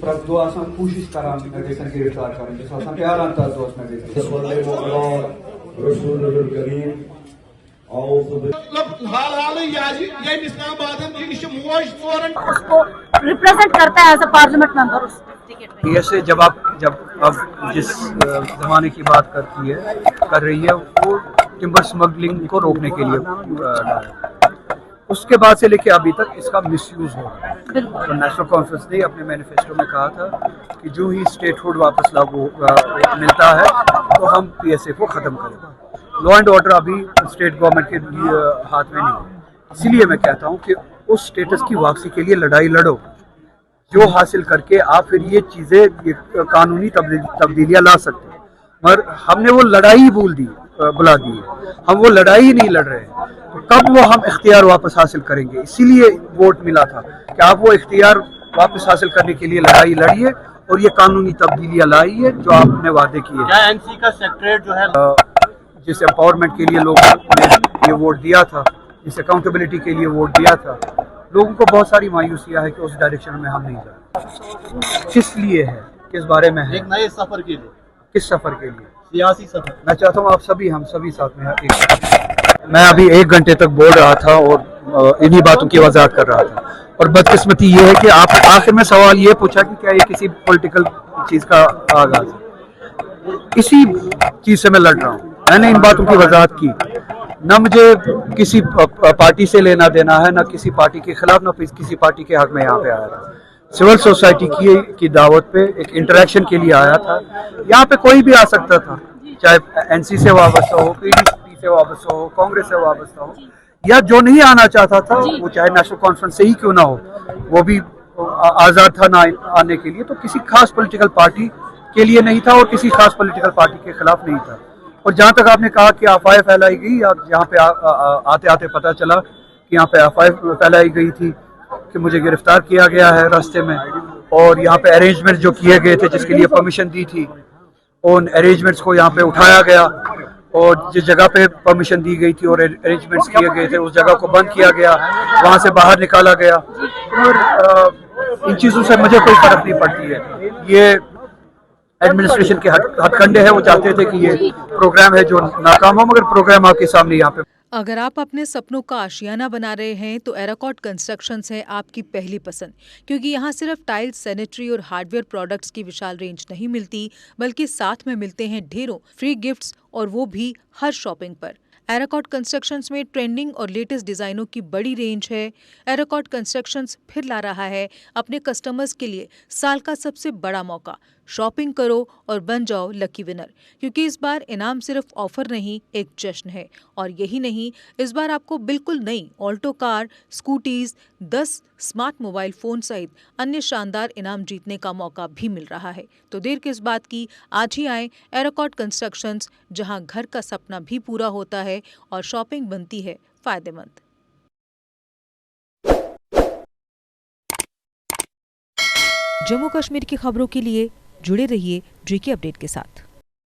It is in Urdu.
پرت دہ آسان کوشش کران گھن گرفتار کریں جس آسان پیاران تس دہس میں اس کو ریپرزینٹ کرتا ہے ایز اے پارلیمنٹ ممبر. ایسے جب اب جس زمانے کی بات کر رہی ہے وہ ٹمبر اسمگلنگ کو روکنے کے لیے اس کے بعد سے لے کے ابھی تک اس کا مس یوز ہو رہا ہے. تو نیشنل کانفرنس نے اپنے مینیفیسٹو میں کہا تھا کہ جو ہی اسٹیٹ ہوڈ واپس لاگو ملتا ہے تو ہم پی ایس اے کو ختم کریں گے. لا اینڈ آرڈر ابھی اسٹیٹ گورنمنٹ کے ہاتھ میں نہیں ہے. اسی لیے میں کہتا ہوں کہ اس اسٹیٹس کی واپسی کے لیے لڑائی لڑو جو حاصل کر کے آپ پھر یہ چیزیں قانونی تبدیلیاں لا سکتے ہیں. مگر ہم نے وہ لڑائی بلا دی ہے. ہم وہ لڑائی نہیں لڑ رہے ہیں. کب وہ ہم اختیار واپس حاصل کریں گے؟ اسی لیے ووٹ ملا تھا کہ آپ وہ اختیار واپس حاصل کرنے کے لیے لڑائی لڑیے اور یہ قانونی تبدیلیاں لائیے جو آپ نے وعدے کیے. کیا این سی کا سیکریٹریٹ جو ہے جس امپاورمنٹ کے لیے لوگوں نے یہ ووٹ دیا تھا، جس اکاؤنٹیبلٹی کے لیے ووٹ دیا تھا، لوگوں کو بہت ساری مایوسیاں ہے کہ اس ڈائریکشن میں ہم نہیں جا رہے. کس لیے ہے؟ کس بارے میں ہے؟ ایک نئے سفر کے لیے. کس سفر کے لیے؟ سیاسی سفر. میں چاہتا ہوں ہم سبھی ساتھ میں میں ابھی 1 گھنٹے تک بول رہا تھا اور انہی باتوں کی وضاحت کر رہا تھا. اور بدقسمتی یہ ہے کہ آپ آخر میں سوال یہ پوچھا کہ کیا یہ کسی پولیٹیکل چیز کا آغاز ہے. اسی چیز سے میں لڑ رہا ہوں. میں نے ان باتوں کی وضاحت کی. نہ مجھے کسی پارٹی سے لینا دینا ہے، نہ کسی پارٹی کے خلاف، نہ کسی پارٹی کے حق میں یہاں پہ آیا تھا. سول سوسائٹی کی دعوت پہ ایک انٹریکشن کے لیے آیا تھا. یہاں پہ کوئی بھی آ سکتا تھا، چاہے این سی سے وابستہ ہو، پی ڈی پی سے وابستہ ہو، کانگریس سے وابستہ ہو، یا جو نہیں آنا چاہتا تھا وہ چاہے نیشنل کانفرنس سے ہی کیوں نہ ہو وہ بھی آزاد تھا نہ آنے کے لیے. تو کسی خاص پولیٹیکل پارٹی کے لیے نہیں تھا اور کسی خاص پولیٹیکل پارٹی کے خلاف نہیں تھا. اور جہاں تک آپ نے کہا کہ افواہیں پھیلائی گئی، یہاں پہ آتے آتے پتہ چلا کہ یہاں پہ افواہیں پھیلائی گئی تھی کہ مجھے گرفتار کیا گیا ہے راستے میں، اور یہاں پہ ارینجمنٹ جو کیے گئے تھے جس کے لیے پرمیشن دی تھی ان ارینجمنٹس کو یہاں پہ اٹھایا گیا، اور جس جگہ پہ پرمیشن دی گئی تھی اور ارینجمنٹس کیے گئے تھے اس جگہ کو بند کیا گیا، وہاں سے باہر نکالا گیا. اور ان چیزوں سے مجھے کوئی فرق نہیں پڑتی ہے. یہ ایڈمنسٹریشن کے ہتھ کنڈے ہیں. وہ چاہتے تھے کہ یہ پروگرام ہے جو ناکام ہو، مگر پروگرام آپ کے سامنے یہاں پہ. اگر آپ اپنے سپنوں کا آشیانہ بنا رہے ہیں تو ایراکوٹ کنسٹرکشنز ہے آپ کی پہلی پسند، کیونکہ یہاں صرف ٹائل، سینیٹری اور ہارڈ ویئر پروڈکٹس کی وشال رینج نہیں ملتی، بلکہ ساتھ میں ملتے ہیں ڈھیروں فری گفٹس، اور وہ بھی ہر شاپنگ پر. ایراکوٹ کنسٹرکشنز میں ٹرینڈنگ اور لیٹسٹ ڈیزائنوں کی بڑی رینج ہے. ایراکوٹ کنسٹرکشنز پھر لا رہا ہے اپنے کسٹمرز کے لیے سال کا سب سے بڑا موقع. شاپنگ کرو اور بن جاؤ لکی ونر، کیونکہ اس بار انعام صرف آفر نہیں، ایک جشن ہے. اور یہی نہیں، اس بار آپ کو بالکل نئی آلٹو کار، اسکوٹیز، 10 اسمارٹ موبائل فون سمیت انیہ شاندار انعام جیتنے کا موقع بھی مل رہا ہے. تو دیر کس بات کی، آج ہی آئیں ایراکوٹ کنسٹرکشنز، جہاں گھر کا سپنا بھی پورا ہوتا ہے اور شاپنگ بنتی ہے فائدے مند. جموں کشمیر کی خبروں کے لیے جڑے رہیے جی کے اپڈیٹ کے ساتھ.